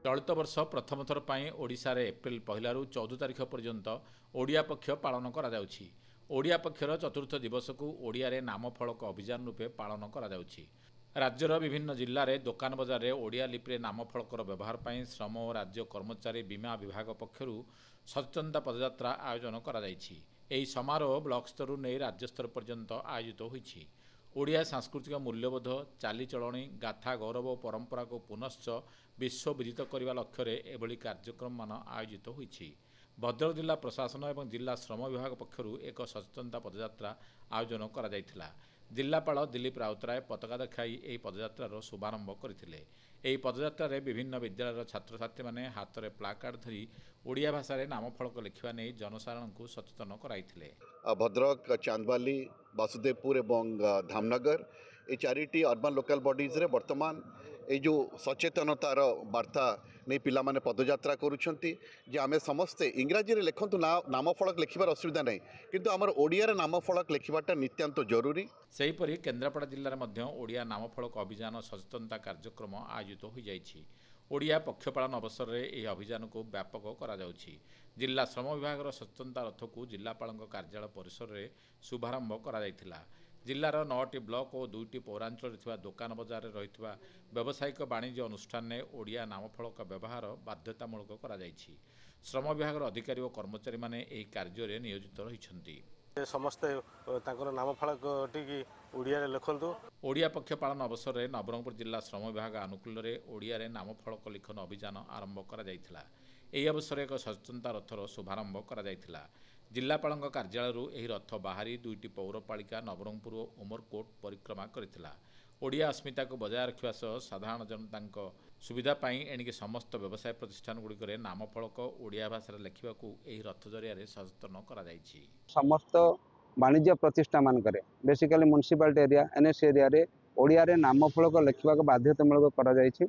चलित वर्ष प्रथम थर पर ओडिशा रे एप्रिल 1 14 तारिख पर्यंत ओडिया पक्ष पालन करा जाउछि। ओडिया पक्षर चतुर्थ दिवस को ओडिया रे नामफलक अभियान रूपे पालन करा जाउछि। राज्यर विभिन्न जिल्ला रे दोकान बजार रे ओडिया लिपि नामफलकर व्यवहार पर श्रम और राज्य कर्मचारी बीमा विभाग पक्षरु सचेतनता पदयात्रा आयोजन करा जाइछि। एही समारोह ब्लॉक स्तर नहीं राज्य स्तर पर्यंत आयोजित होइछि। ओडिया सांस्कृतिक मूल्यबोध चालीचलणी गाथा गौरव और परंपरा को पुनश्च विश्व विदित करने लक्ष्य एभली कार्यक्रम मान आयोजित होइछि। भद्रक जिला प्रशासन और जिला श्रम विभाग पक्षरु एक सचेतनता पदयात्रा आयोजन करा जायथिला। जिलापाल दिलीप राउतराय पताका देखाई एही पदयात्रार शुभारंभ करथिले। एही पदयात्रा रे विभिन्न विद्यालय छात्र छात्री माने हाथ में प्लाकार्ड धरी ओडिया भाषा रे नामफलक लिखिबा नै जनसाधारण को सचेतन कराइथिले। भद्रक चांदबाली वासुदेवपुर एवं धामनगर ये चारिटी अर्बन लोकल बॉडीज रे वर्तमान ये जो सचेतनतार वार्ता नहीं पिला माने पदयात्रा करुछंती जे आमे समस्ते इंग्राजी रे लिखंतु नामफलक लिखिबार असुविधा नहीं किंतु आमर ओडिया रे नामफलक लिखिबाटा नित्यांत जरूरी। सेहीपरि केन्द्रापड़ा जिले में मध्य ओडिया नामफलक अभियान सचेतनता कार्यक्रम आयोजित हो जाइछि। ओडिया पक्षपालन अवसर में यह अभियान को व्यापक करा जाउछि। जिला श्रम विभाग सचेतनता रथ को जिलापाल कार्यालय परिसर में शुभारंभ करा जायथिला। जिलार 9टी ब्लॉक और 2टी पौरांचल दोकान बजार रही व्यावसायिक वाणिज्य अनुष्ठान में ओडिया नामफलक व्यवहार बाध्यतामूलक करा जाइछि। श्रम विभाग अधिकारी और कर्मचारी माने एही कार्य में नियोजित रहिछन्ति। समस्ते नामफलक ओडिया लिखु। ओडिया पक्ष पालन अवसर में नवरंगपुर जिला श्रम विभाग आनुकूल्य रे ओडिया रे नामफलक लिखन अभियान आरंभ करा जायथिला। एही अवसर एक सचेतनता रथर शुभारंभ करा जायथिला। जिलापाल कार्यालय एही रथ बाहरी 2टी पौरपालिका नवरंगपुर और उमरकोट परिक्रमा करथिला। ओडिया अस्मिता को बजाय रखा सह साधारण जनता सुविधा एणिके समस्त व्यवसाय प्रतिष्ठान गुड़िक नामफलक ओडिया भाषा लिखा रथ जरिया सचेतन करा जाइछि। समस्त वाणिज्य प्रतिष्ठान मानक basically municipality area NS area रे ओडिया रे नामफलक लिखा बाध्यतामूलक करा जाइछि।